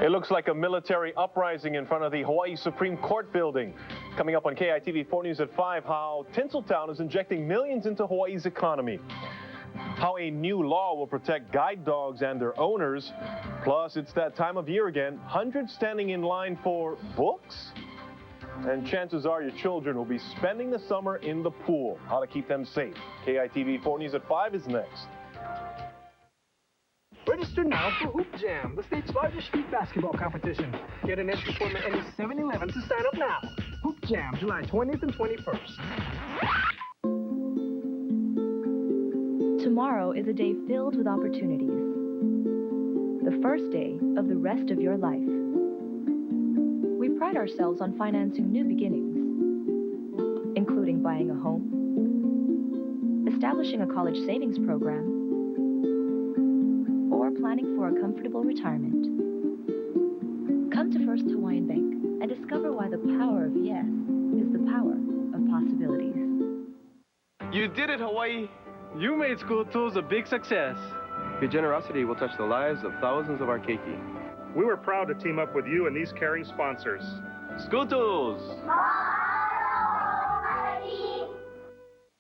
It looks like a military uprising in front of the Hawaii Supreme Court building. Coming up on KITV 4 News at 5, how Tinseltown is injecting millions into Hawaii's economy. How a new law will protect guide dogs and their owners. Plus, it's that time of year again, hundreds standing in line for books. And chances are your children will be spending the summer in the pool. How to keep them safe. KITV 4 News at 5 is next. Register now for Hoop Jam, the state's largest street basketball competition. Get an entry form at any 7-Eleven to sign up now. Hoop Jam, July 20th and 21st. Tomorrow is a day filled with opportunities. The first day of the rest of your life. We pride ourselves on financing new beginnings, including buying a home, establishing a college savings program, or planning for a comfortable retirement. Come to First Hawaiian Bank and discover why the power of yes is the power of possibilities. You did it, Hawaii! You made School Tools a big success. Your generosity will touch the lives of thousands of our keiki. We were proud to team up with you and these caring sponsors. School Tools!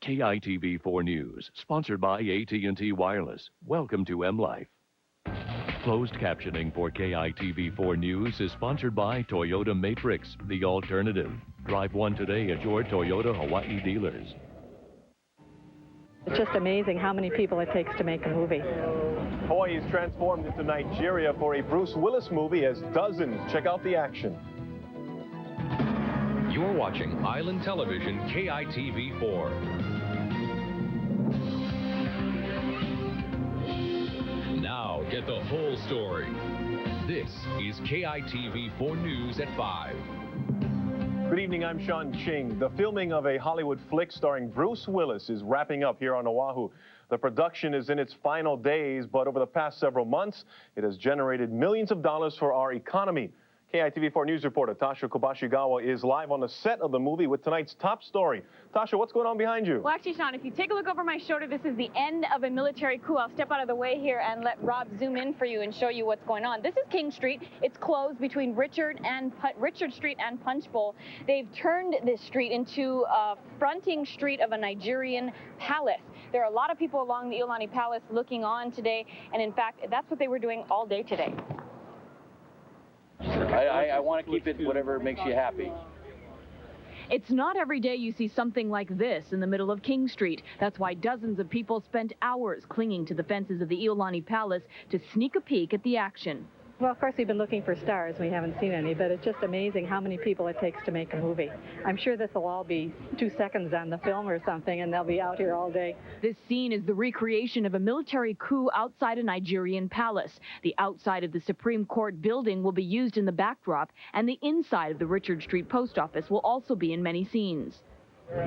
KITV 4 News, sponsored by AT&T Wireless. Welcome to M-Life. Closed captioning for KITV 4 News is sponsored by Toyota Matrix, the alternative. Drive one today at your Toyota Hawaii dealers. It's just amazing how many people it takes to make a movie. Hawaii is transformed into Nigeria for a Bruce Willis movie as dozens check out the action. You're watching Island Television KITV 4. Now get the whole story. This is KITV 4 News at 5. Good evening, I'm Sean Ching. The filming of a Hollywood flick starring Bruce Willis is wrapping up here on Oahu. The production is in its final days, but over the past several months, it has generated millions of dollars for our economy. KITV 4 News reporter Tasha Kobashigawa is live on the set of the movie with tonight's top story. Tasha, what's going on behind you? Well, actually, Sean, if you take a look over my shoulder, this is the end of a military coup. I'll step out of the way here and let Rob zoom in for you and show you what's going on. This is King Street. It's closed between Richard Street and Punch Bowl. They've turned this street into a fronting street of a Nigerian palace. There are a lot of people along the Iolani Palace looking on today, and in fact, that's what they were doing all day today. I want to keep it whatever makes you happy. It's not every day you see something like this in the middle of King Street. That's why dozens of people spent hours clinging to the fences of the Iolani Palace to sneak a peek at the action. Well, of course, we've been looking for stars. We haven't seen any, but it's just amazing how many people it takes to make a movie. I'm sure this will all be 2 seconds on the film or something, and they'll be out here all day. This scene is the recreation of a military coup outside a Nigerian palace. The outside of the Supreme Court building will be used in the backdrop, and the inside of the Richard Street Post Office will also be in many scenes.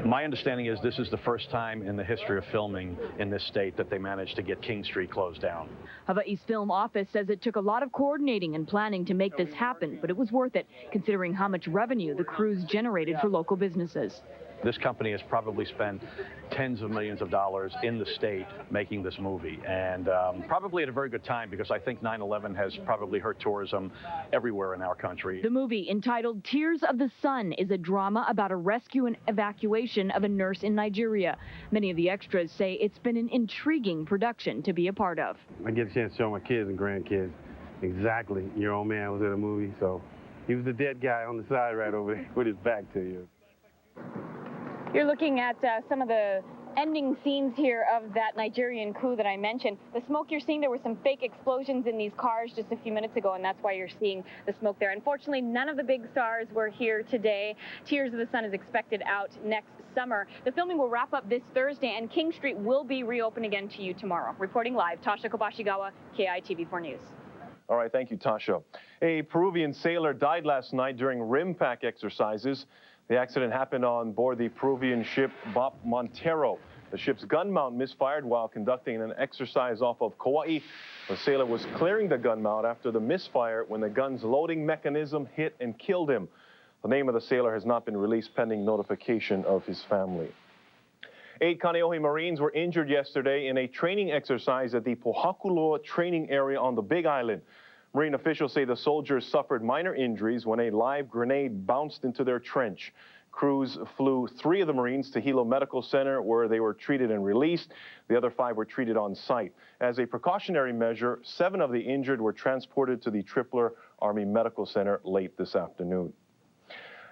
My understanding is this is the first time in the history of filming in this state that they managed to get King Street closed down. Hawaii's film office says it took a lot of coordinating and planning to make this happen, but it was worth it, considering how much revenue the crews generated for local businesses. This company has probably spent tens of millions of dollars in the state making this movie, and probably at a very good time, because I think 9/11 has probably hurt tourism everywhere in our country. The movie, entitled Tears of the Sun, is a drama about a rescue and evacuation of a nurse in Nigeria. Many of the extras say it's been an intriguing production to be a part of. I get a chance to show my kids and grandkids exactly. Your old man was in a movie, so he was the dead guy on the side right over there with his back to you. You're looking at some of the ending scenes here of that Nigerian coup that I mentioned. The smoke you're seeing, there were some fake explosions in these cars just a few minutes ago, and that's why you're seeing the smoke there. Unfortunately, none of the big stars were here today. Tears of the Sun is expected out next summer. The filming will wrap up this Thursday, and King Street will be reopened again to you tomorrow. Reporting live, Tasha Kobashigawa, KITV 4 News. All right, thank you, Tasha. A Peruvian sailor died last night during rim pack exercises. The accident happened on board the Peruvian ship Bob Montero. The ship's gun mount misfired while conducting an exercise off of Kauai. The sailor was clearing the gun mount after the misfire when the gun's loading mechanism hit and killed him. The name of the sailor has not been released pending notification of his family. 8 Kaneohe Marines were injured yesterday in a training exercise at the Pohakuloa training area on the Big Island. Marine officials say the soldiers suffered minor injuries when a live grenade bounced into their trench. Crews flew 3 of the Marines to Hilo Medical Center, where they were treated and released. The other 5 were treated on site. As a precautionary measure, 7 of the injured were transported to the Tripler Army Medical Center late this afternoon.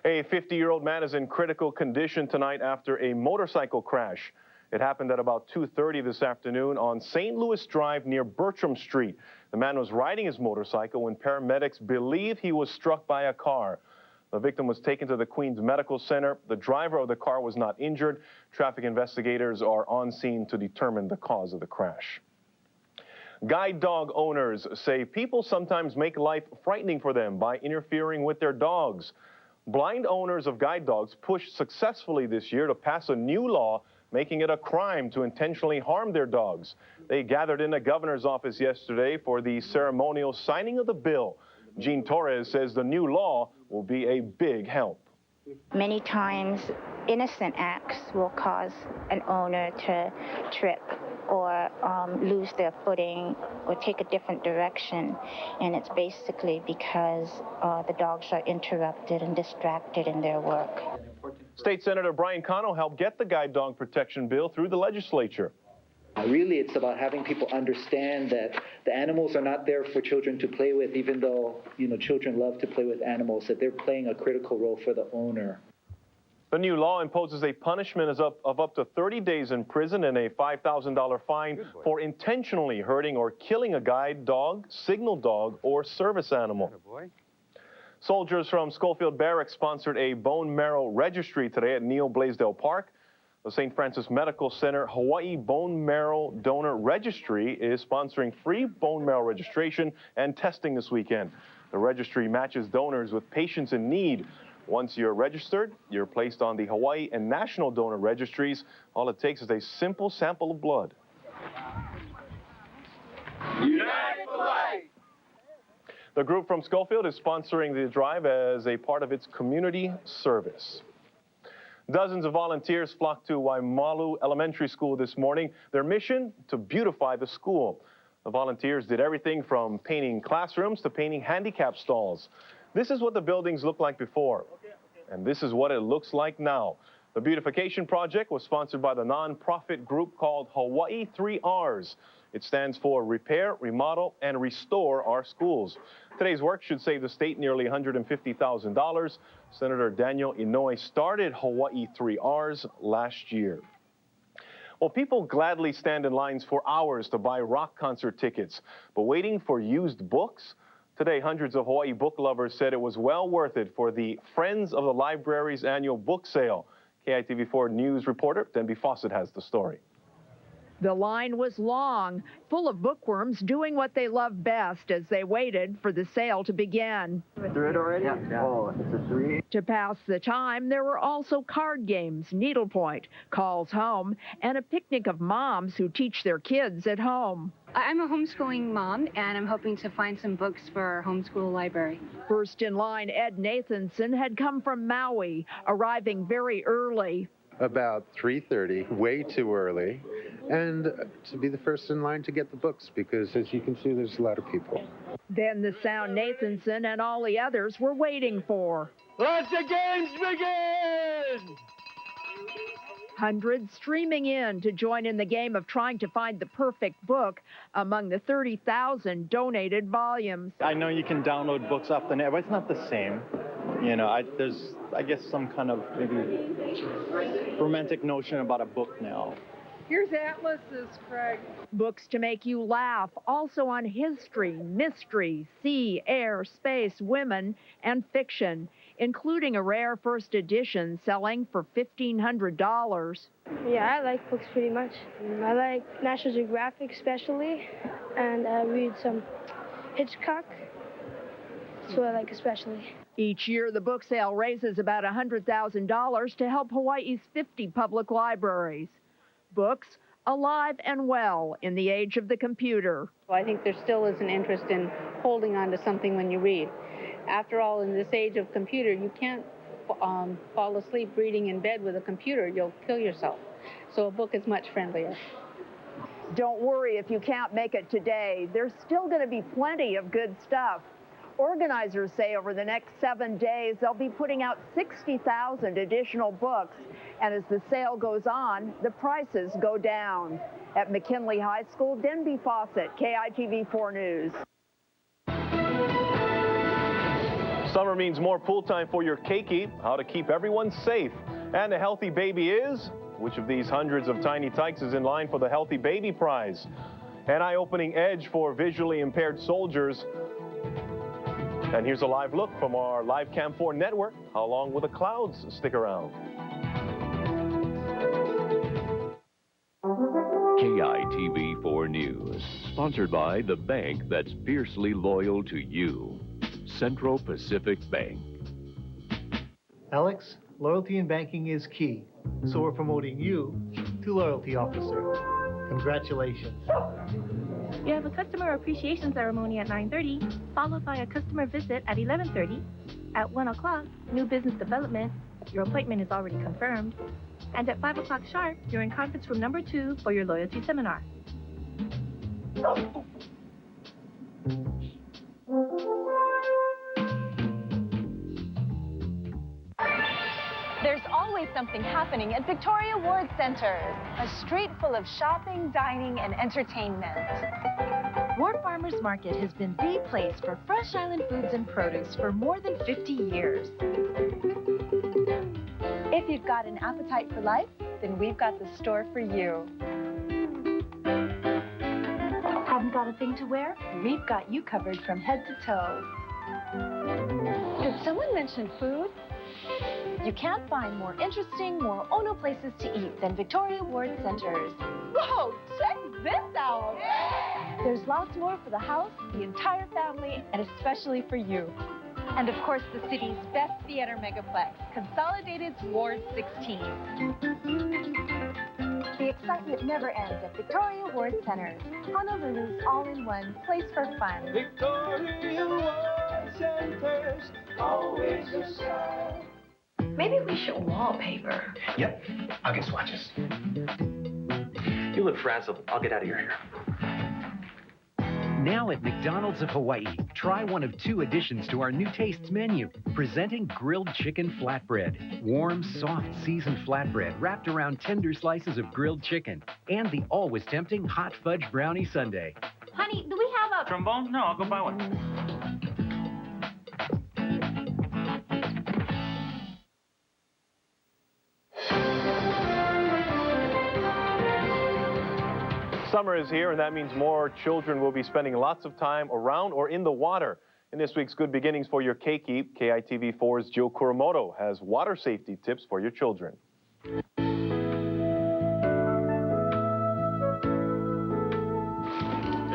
A 50-year-old man is in critical condition tonight after a motorcycle crash. It happened at about 2:30 this afternoon on St. Louis Drive near Bertram Street. The man was riding his motorcycle when paramedics believe he was struck by a car. The victim was taken to the Queens Medical Center. The driver of the car was not injured. Traffic investigators are on scene to determine the cause of the crash. Guide dog owners say people sometimes make life frightening for them by interfering with their dogs. Blind owners of guide dogs pushed successfully this year to pass a new law making it a crime to intentionally harm their dogs. They gathered in the governor's office yesterday for the ceremonial signing of the bill. Jean Torres says the new law will be a big help. Many times, innocent acts will cause an owner to trip or lose their footing or take a different direction. And it's basically because the dogs are interrupted and distracted in their work. State Senator Brian Cano helped get the guide dog protection bill through the legislature. Really, it's about having people understand that the animals are not there for children to play with, even though, children love to play with animals, that they're playing a critical role for the owner. The new law imposes a punishment of up to 30 days in prison and a $5,000 fine for intentionally hurting or killing a guide dog, signal dog, or service animal. Soldiers from Schofield Barracks sponsored a bone marrow registry today at Neil Blaisdell Park. The St. Francis Medical Center Hawaii Bone Marrow Donor Registry is sponsoring free bone marrow registration and testing this weekend. The registry matches donors with patients in need. Once you're registered, you're placed on the Hawaii and National Donor Registries. All it takes is a simple sample of blood. Unite for life! The group from Schofield is sponsoring the drive as a part of its community service. Dozens of volunteers flocked to Waimalu Elementary School this morning. Their mission, to beautify the school. The volunteers did everything from painting classrooms to painting handicap stalls. This is what the buildings looked like before, and this is what it looks like now. The beautification project was sponsored by the nonprofit group called Hawaii 3 Rs. It stands for Repair, Remodel, and Restore Our Schools. Today's work should save the state nearly $150,000. Senator Daniel Inouye started Hawaii 3 Rs last year. Well, people gladly stand in lines for hours to buy rock concert tickets, but waiting for used books? Today, hundreds of Hawaii book lovers said it was well worth it for the Friends of the Library's annual book sale. KITV4 News reporter Denby Fawcett has the story. The line was long, full of bookworms doing what they love best as they waited for the sale to begin. Through it already? Yeah. Oh, it's a 3. To pass the time, there were also card games, needlepoint, calls home, and a picnic of moms who teach their kids at home. I'm a homeschooling mom, and I'm hoping to find some books for our homeschool library. First in line, Ed Nathanson had come from Maui, arriving very early. About 3:30, way too early, and to be the first in line to get the books, because as you can see, there's a lot of people. Then the sound Nathanson and all the others were waiting for. Let the games begin! Hundreds streaming in to join in the game of trying to find the perfect book among the 30,000 donated volumes. I know you can download books off the net, but it's not the same. There's, I guess, some kind of maybe romantic notion about a book now. Here's atlases, Craig. Books to make you laugh, also on history, mystery, sea, air, space, women, and fiction, including a rare first edition selling for $1,500. Yeah, I like books pretty much. I like National Geographic especially, and I read some Hitchcock. That's what I like especially. Each year, the book sale raises about $100,000 to help Hawaii's 50 public libraries. Books alive and well in the age of the computer. Well, I think there still is an interest in holding on to something when you read. After all, in this age of computer, you can't fall asleep reading in bed with a computer. You'll kill yourself. So a book is much friendlier. Don't worry if you can't make it today. There's still going to be plenty of good stuff. Organizers say over the next 7 days, they'll be putting out 60,000 additional books. And as the sale goes on, the prices go down. At McKinley High School, Denby Fawcett, KITV 4 News. Summer means more pool time for your keiki, how to keep everyone safe. And a healthy baby is? Which of these hundreds of tiny tykes is in line for the Healthy Baby Prize? An eye-opening edge for visually impaired soldiers. And here's a live look from our Live Cam 4 network. How long will the clouds stick around? KITV 4 News, sponsored by the bank that's fiercely loyal to you, Central Pacific Bank. Alex, loyalty in banking is key, so we're promoting you to Loyalty Officer. Congratulations. You have a customer appreciation ceremony at 9:30, followed by a customer visit at 11:30. At 1 o'clock, new business development. Your appointment is already confirmed. And at 5 o'clock sharp, you're in conference room number 2 for your loyalty seminar. There's always something happening at Victoria Ward Center, a street full of shopping, dining, and entertainment. Ward Farmers Market has been the place for fresh island foods and produce for more than 50 years. If you've got an appetite for life, then we've got the store for you. Haven't got a thing to wear? We've got you covered from head to toe. Did someone mention food? You can't find more interesting, more Ono places to eat than Victoria Ward Centers. Whoa, check this out! There's lots more for the house, the entire family, and especially for you. And of course, the city's best theater megaplex, Consolidated's Ward 16. The excitement never ends at Victoria Ward Centers, Honolulu's all-in-one place for fun. Victoria Ward Centers, always your side. Maybe we should wallpaper. Yep, I'll get swatches. You look frazzled. I'll get out of your hair. Now at McDonald's of Hawaii, try one of 2 additions to our new tastes menu. Presenting grilled chicken flatbread. Warm, soft, seasoned flatbread wrapped around tender slices of grilled chicken. And the always tempting hot fudge brownie sundae. Honey, do we have a... trombone? No, I'll go buy one. Summer is here, and that means more children will be spending lots of time around or in the water. In this week's Good Beginnings for Your Keiki, KITV4's Joe Kuramoto has water safety tips for your children. There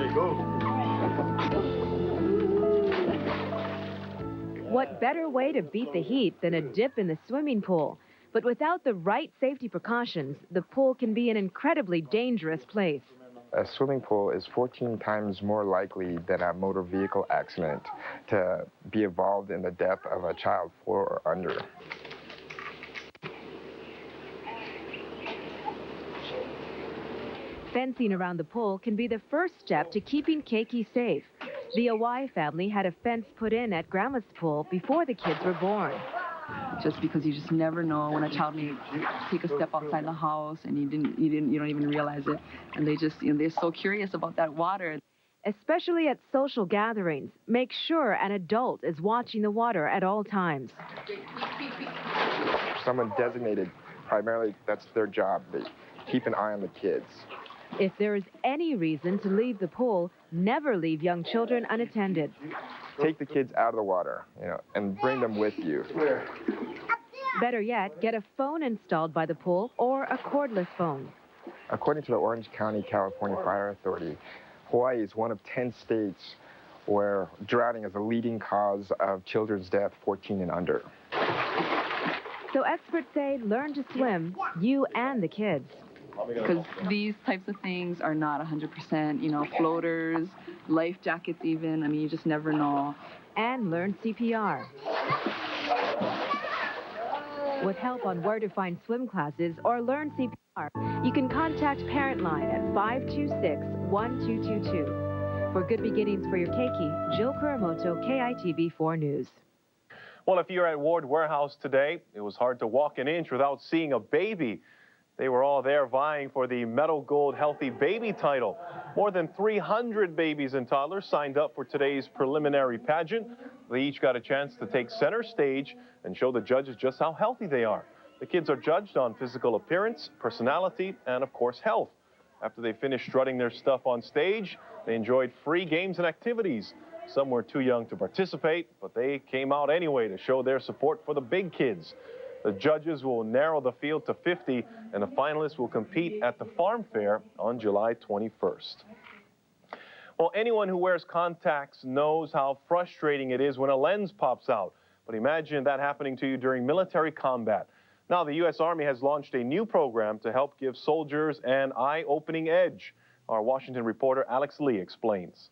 you go. What better way to beat the heat than a dip in the swimming pool? But without the right safety precautions, the pool can be an incredibly dangerous place. A swimming pool is 14 times more likely than a motor vehicle accident to be involved in the death of a child 4 or under. Fencing around the pool can be the first step to keeping keiki safe. The Awai family had a fence put in at Grandma's pool before the kids were born. Just because you just never know when a child may take a step outside the house and you don't even realize it, and they just, they're so curious about that water. Especially at social gatherings, make sure an adult is watching the water at all times. Someone designated, primarily that's their job. They keep an eye on the kids. If there is any reason to leave the pool, never leave young children unattended. Take the kids out of the water, and bring them with you. Better yet, get a phone installed by the pool or a cordless phone. According to the Orange County, California Fire Authority, Hawaii is one of 10 states where drowning is a leading cause of children's death 14 and under. So experts say learn to swim, you and the kids. Because these types of things are not 100%, floaters, life jackets even. I mean, you just never know. And learn CPR. With help on where to find swim classes or learn CPR, you can contact Parent Line at 526-1222. For Good Beginnings for your Keiki, Jill Kuramoto, KITV 4 News. Well, if you're at Ward Warehouse today, it was hard to walk an inch without seeing a baby. They were all there vying for the Medal Gold Healthy Baby title. More than 300 babies and toddlers signed up for today's preliminary pageant. They each got a chance to take center stage and show the judges just how healthy they are. The kids are judged on physical appearance, personality, and of course health. After they finished strutting their stuff on stage, they enjoyed free games and activities. Some were too young to participate, but they came out anyway to show their support for the big kids. The judges will narrow the field to 50, and the finalists will compete at the Farm Fair on July 21st. Well, anyone who wears contacts knows how frustrating it is when a lens pops out. But imagine that happening to you during military combat. Now, the U.S. Army has launched a new program to help give soldiers an eye-opening edge. Our Washington reporter Alex Lee explains.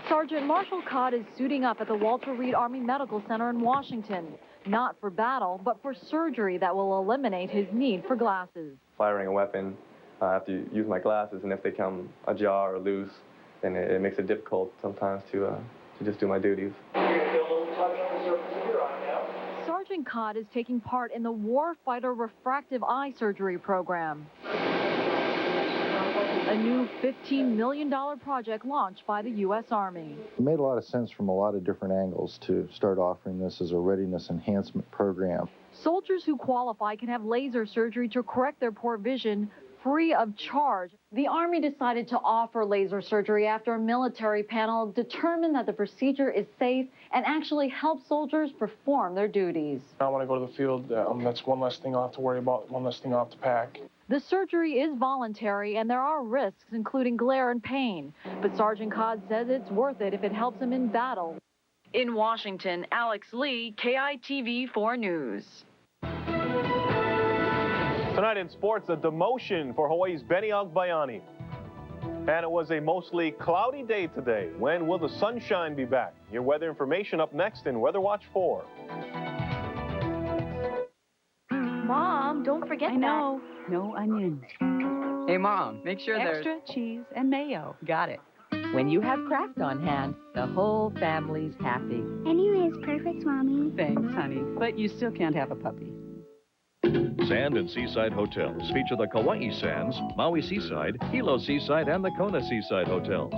Sergeant Marshall Codd is suiting up at the Walter Reed Army Medical Center in Washington. Not for battle, but for surgery that will eliminate his need for glasses. Firing a weapon, I have to use my glasses, and if they come ajar or loose, then it makes it difficult sometimes to just do my duties. Sergeant Codd is taking part in the Warfighter Refractive Eye Surgery Program, a new $15 million project launched by the U.S. Army. It made a lot of sense from a lot of different angles to start offering this as a readiness enhancement program. Soldiers who qualify can have laser surgery to correct their poor vision free of charge. The Army decided to offer laser surgery after a military panel determined that the procedure is safe and actually helps soldiers perform their duties. I want to go to the field. That's one less thing I'll have to worry about, one less thing I'll have to pack. The surgery is voluntary and there are risks, including glare and pain. But Sergeant Codd says it's worth it if it helps him in battle. In Washington, Alex Lee, KITV 4 News. Tonight in sports, a demotion for Hawaii's Benny Agbayani. And it was a mostly cloudy day today. When will the sunshine be back? Your weather information up next in Weather Watch 4. Mom, don't forget I know. No onions. Hey, Mom, make sure there's extra cheese and mayo. Got it. When you have Kraft on hand, the whole family's happy. Anyways, perfect, Mommy. Thanks, honey, but you still can't have a puppy. Sand and Seaside Hotels feature the Kauai Sands, Maui Seaside, Hilo Seaside, and the Kona Seaside Hotels.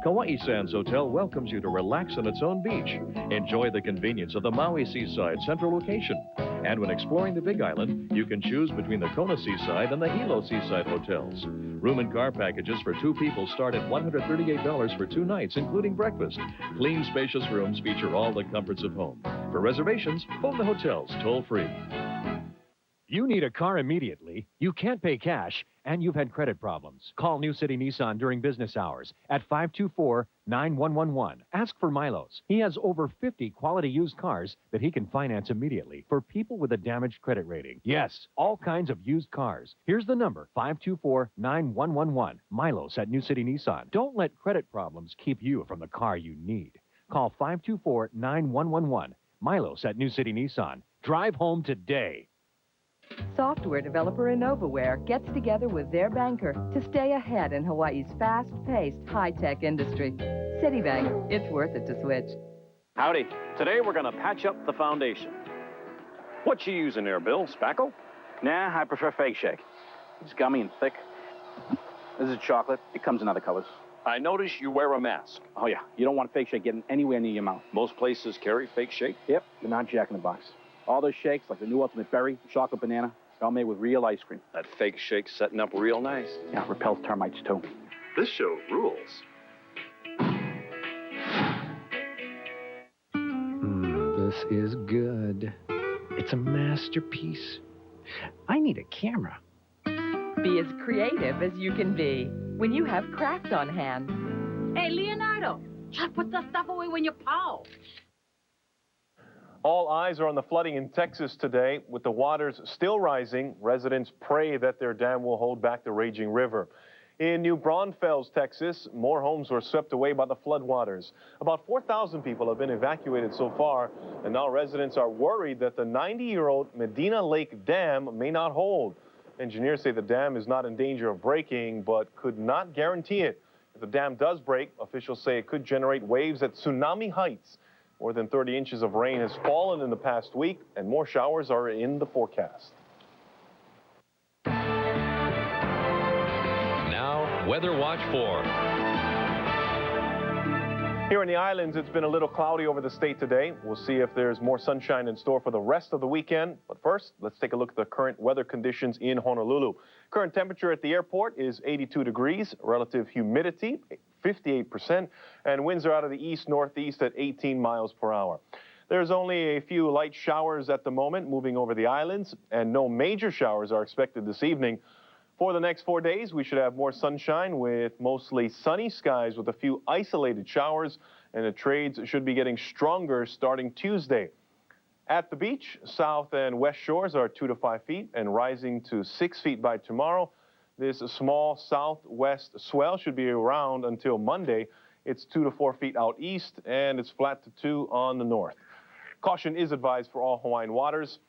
Kauai Sands Hotel welcomes you to relax on its own beach. Enjoy the convenience of the Maui Seaside central location. And when exploring the Big Island, you can choose between the Kona Seaside and the Hilo Seaside Hotels. Room and car packages for 2 people start at $138 for 2 nights, including breakfast. Clean, spacious rooms feature all the comforts of home. For reservations, phone the hotels toll-free. You need a car immediately, you can't pay cash, and you've had credit problems. Call New City Nissan during business hours at 524-9111. Ask for Milos. He has over 50 quality used cars that he can finance immediately for people with a damaged credit rating. Yes, all kinds of used cars. Here's the number, 524-9111. Milos at New City Nissan. Don't let credit problems keep you from the car you need. Call 524-9111. Milos at New City Nissan. Drive home today. Software developer InnovaWare gets together with their banker to stay ahead in Hawaii's fast-paced, high-tech industry. Citibank, it's worth it to switch. Howdy. Today we're going to patch up the foundation. What you using there, Bill? Spackle? Nah, I prefer Fake Shake. It's gummy and thick. This is chocolate. It comes in other colors. I notice you wear a mask. Oh, yeah. You don't want Fake Shake getting anywhere near your mouth. Most places carry Fake Shake? Yep. They're not Jack in the Box. All those shakes, like the new Ultimate Berry, chocolate banana, they're all made with real ice cream. That Fake Shake's setting up real nice. Yeah, it repels termites, too. This show rules. This is good. It's a masterpiece. I need a camera. Be as creative as you can be when you have Kraft on hand. Hey, Leonardo, just put the stuff away when you pow. All eyes are on the flooding in Texas today. With the waters still rising, residents pray that their dam will hold back the raging river. In New Braunfels, Texas, more homes were swept away by the floodwaters. About 4,000 people have been evacuated so far, and now residents are worried that the 90-year-old Medina Lake Dam may not hold. Engineers say the dam is not in danger of breaking, but could not guarantee it. If the dam does break, officials say it could generate waves at tsunami heights. More than 30 inches of rain has fallen in the past week, and more showers are in the forecast. Now, Weather Watch 4. Here in the islands, it's been a little cloudy over the state today. We'll see if there's more sunshine in store for the rest of the weekend. But first, let's take a look at the current weather conditions in Honolulu. Current temperature at the airport is 82 degrees, relative humidity 58%, and winds are out of the east-northeast at 18 miles per hour. There's only a few light showers at the moment moving over the islands, and no major showers are expected this evening. For the next 4 days, we should have more sunshine with mostly sunny skies with a few isolated showers, and the trades should be getting stronger starting Tuesday. At the beach, south and west shores are 2 to 5 feet and rising to 6 feet by tomorrow. This small southwest swell should be around until Monday. It's 2 to 4 feet out east, and it's flat to 2 on the north. Caution is advised for all Hawaiian waters.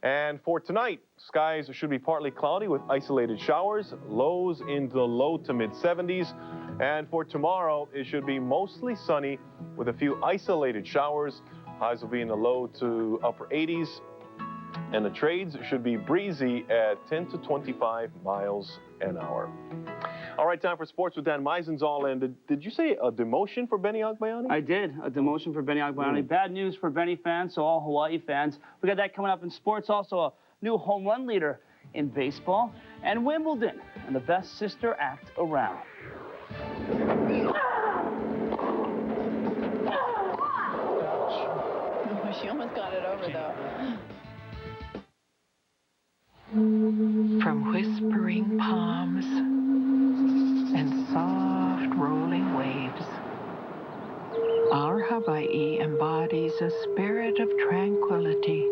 And for tonight, skies should be partly cloudy with isolated showers, lows in the low to mid 70s. And for tomorrow, it should be mostly sunny with a few isolated showers. Highs will be in the low to upper 80s. And the trades should be breezy at 10 to 25 miles an hour. All right, time for sports with Dan Meisenzahl. And did you say a demotion for Benny Agbayani? I did, a demotion for Benny Agbayani. Bad news for Benny fans, so all Hawaii fans. We got that coming up in sports. Also, a new home run leader in baseball. And Wimbledon, and the best sister act around. She almost got it over, though. From whispering palms and soft rolling waves, our Hawaii embodies a spirit of tranquility,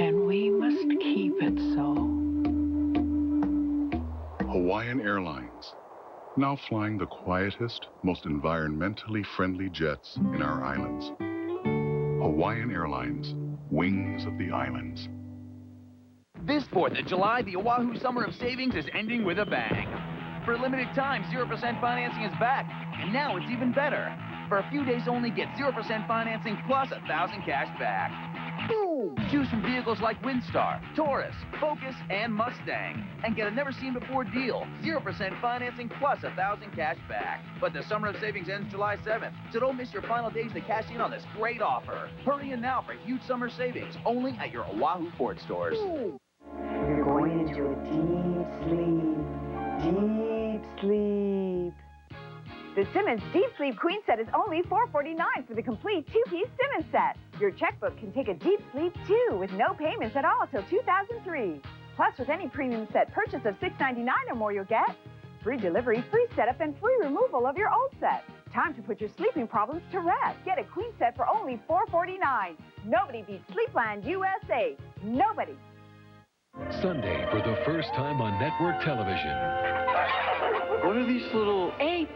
and we must keep it so. Hawaiian Airlines, now flying the quietest, most environmentally friendly jets in our islands. Hawaiian Airlines, wings of the islands. This 4th of July, the Oahu Summer of Savings is ending with a bang. For a limited time, 0% financing is back, and now it's even better. For a few days only, get 0% financing plus 1,000 cash back. Boom! Choose from vehicles like Windstar, Taurus, Focus, and Mustang, and get a never-seen-before deal, 0% financing plus 1,000 cash back. But the Summer of Savings ends July 7th, so don't miss your final days to cash in on this great offer. Hurry in now for huge summer savings, only at your Oahu Ford stores. You're going into a deep sleep. The Simmons Deep Sleep Queen Set is only $449 for the complete two-piece Simmons set. Your checkbook can take a deep sleep, too, with no payments at all till 2003. Plus, with any premium set purchase of $699 or more, you'll get free delivery, free setup, and free removal of your old set. Time to put your sleeping problems to rest. Get a Queen Set for only $449. Nobody beats Sleepland USA. Nobody. Sunday for the first time on network television. What are these little... Apes,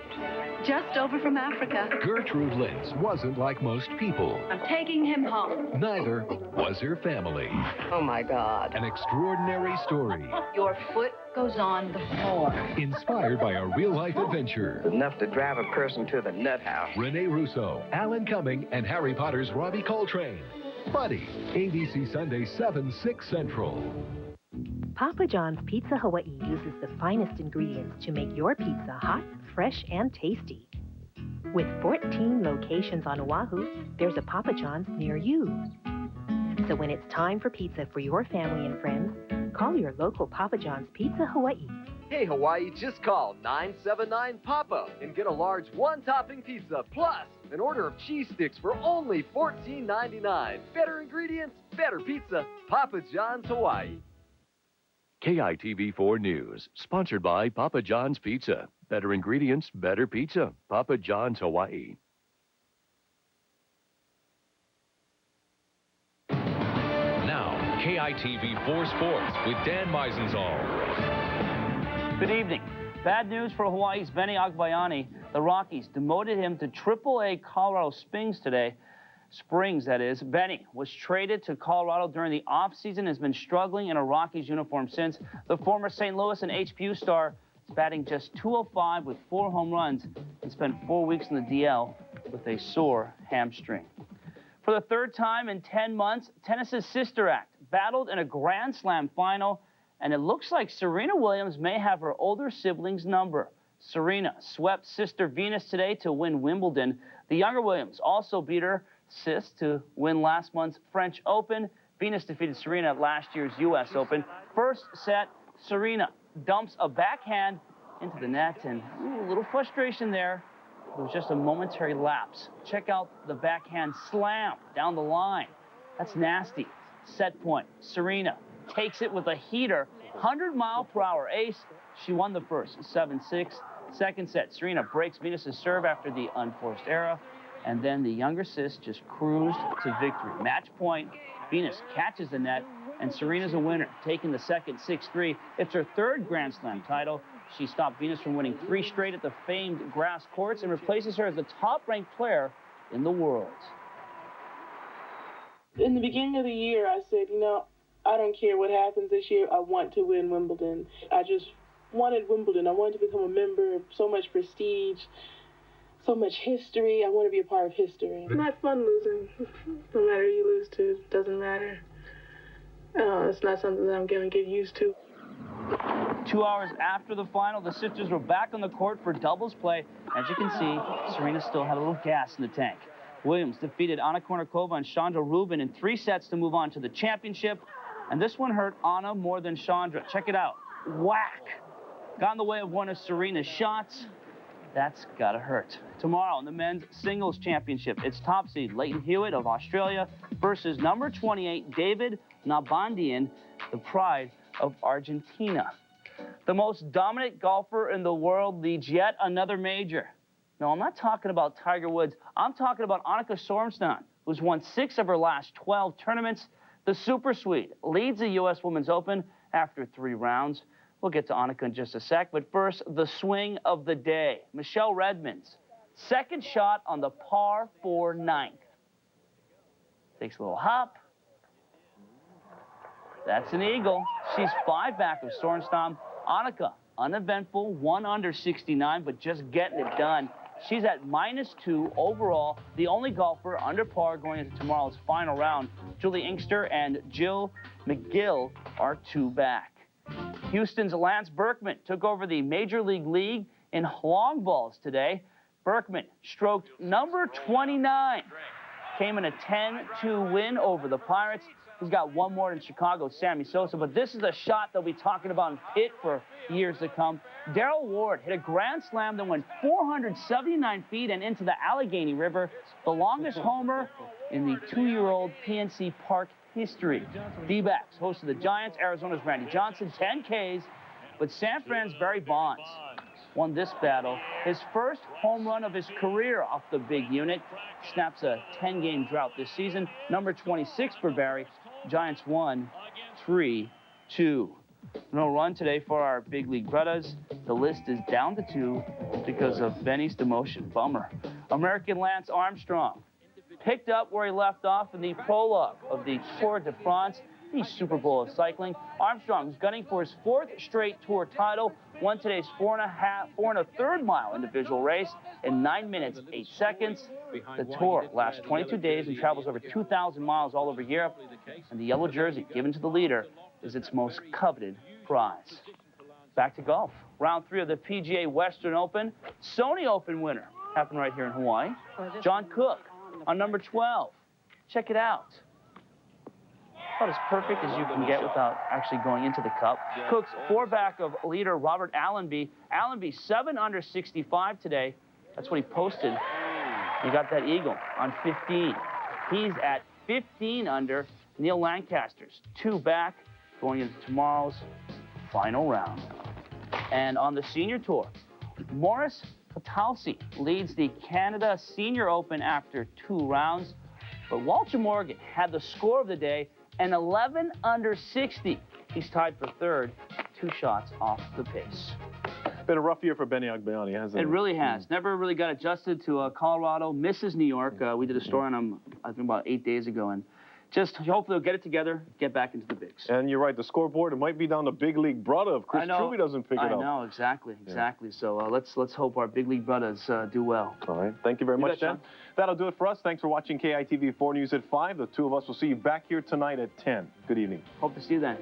just over from Africa. Gertrude Lentz wasn't like most people. I'm taking him home. Neither was her family. Oh, my God. An extraordinary story. Your foot goes on the floor. Inspired by a real-life adventure. Enough to drive a person to the nut house. Renee Russo, Alan Cumming, and Harry Potter's Robbie Coltrane. Buddy, ABC Sunday, 7, 6 Central. Papa John's Pizza Hawaii uses the finest ingredients to make your pizza hot, fresh, and tasty. With 14 locations on Oahu, there's a Papa John's near you. So when it's time for pizza for your family and friends, call your local Papa John's Pizza Hawaii. Hey, Hawaii, just call 979-PAPA and get a large one-topping pizza plus an order of cheese sticks for only $14.99. Better ingredients, better pizza. Papa John's Hawaii. KITV4 News, sponsored by Papa John's Pizza. Better ingredients, better pizza. Papa John's Hawaii. Now, KITV4 Sports with Dan Meisenzahl. Good evening. Bad news for Hawaii's Benny Agbayani. The Rockies demoted him to AAA Colorado Springs today. Springs, that is. Benny was traded to Colorado during the offseason, has been struggling in a Rockies uniform since. The former St. Louis and HPU star is batting just .205 with 4 home runs and spent 4 weeks in the DL with a sore hamstring. For the third time in 10 months, tennis's sister act battled in a Grand Slam final, and it looks like Serena Williams may have her older sibling's number. Serena swept sister Venus today to win Wimbledon. The younger Williams also beat her sis to win last month's French Open. Venus defeated Serena at last year's U.S. Open. First set, Serena dumps a backhand into the net, and a little frustration there. It was just a momentary lapse. Check out the backhand slam down the line. That's nasty. Set point. Serena takes it with a heater, 100-mile-per-hour ace. She won the first, 7-6. Second set, Serena breaks Venus's serve after the unforced error, and then the younger sis just cruised to victory. Match point, Venus catches the net, and Serena's a winner, taking the second 6-3. It's her third Grand Slam title. She stopped Venus from winning 3 straight at the famed grass courts and replaces her as the top-ranked player in the world. In the beginning of the year, I said, you know, I don't care what happens this year. I want to win Wimbledon. I just wanted Wimbledon. I wanted to become a member. So much prestige, so much history. I want to be a part of history. It's not fun losing. No matter who you lose to, it doesn't matter. It's not something that I'm going to get used to. 2 hours after the final, the sisters were back on the court for doubles play. As you can see, Serena still had a little gas in the tank. Williams defeated Anna Kournikova and Chandra Rubin in 3 sets to move on to the championship. And this one hurt Anna more than Chandra. Check it out. Whack. Got in the way of one of Serena's shots. That's gotta hurt. Tomorrow in the men's singles championship, it's top seed Leighton Hewitt of Australia versus number 28 David Nalbandian, the pride of Argentina. The most dominant golfer in the world leads yet another major. No, I'm not talking about Tiger Woods. I'm talking about Annika Sorenstam, who's won 6 of her last 12 tournaments. The Super Swede leads the U.S. Women's Open after 3 rounds. We'll get to Annika in just a sec, but first, the swing of the day. Michelle Redmond's second shot on the par 4 9th. Takes a little hop. That's an eagle. She's 5 back of Sorenstam. Annika, uneventful, 1 under 69, but just getting it done. She's at -2 overall, the only golfer under par going into tomorrow's final round. Julie Inkster and Jill McGill are 2 back. Houston's Lance Berkman took over the Major League League in long balls today. Berkman stroked number 29. Came in a 10-2 win over the Pirates. He's got 1 more than Chicago's Sammy Sosa, but this is a shot they'll be talking about in Pitt for years to come. Darrell Ward hit a grand slam that went 479 feet and into the Allegheny River, the longest homer in the 2-year-old PNC Park history. D-backs hosted the Giants, Arizona's Randy Johnson, 10 Ks, but San Fran's Barry Bonds won this battle. His first home run of his career off the big unit. Snaps a 10-game drought this season. Number 26 for Barry. Giants won 3-2. No run today for our big league brothers. The list is down to 2 because of Benny's demotion. Bummer. American Lance Armstrong picked up where he left off in the prologue of the Tour de France, the Super Bowl of cycling. Armstrong's gunning for his 4th straight Tour title. Won today's 4 1/3 mile individual race in 9 minutes, 8 seconds. The Tour lasts 22 days and travels over 2,000 miles all over Europe. And the yellow jersey given to the leader is its most coveted prize. Back to golf. Round 3 of the PGA Western Open. Sony Open winner. Happened right here in Hawaii. John Cook on number 12. Check it out. About as perfect as you can get without actually going into the cup. Cook's 4 back of leader Robert Allenby. Allenby 7 under 65 today. That's what he posted. He got that eagle on 15. He's at 15 under. Neil Lancaster's 2 back going into tomorrow's final round. And on the senior tour, Morris Patalsi leads the Canada Senior Open after 2 rounds. But Walter Morgan had the score of the day, an 11 under 60. He's tied for 3rd, 2 shots off the pace. Been a rough year for Benny Agbayani, hasn't it? It really has. Never really got adjusted to Colorado. Misses New York. We did a story on him, I think, about 8 days ago, and just hopefully they'll get it together, get back into the bigs. And you're right, the scoreboard, it might be down to big league brother if Chris Truby doesn't pick it up. I know, exactly. So let's hope our big league brothers do well. All right, thank you very much, Dan. That'll do it for us. Thanks for watching KITV 4 News at 5. The two of us will see you back here tonight at 10. Good evening. Hope to see you then.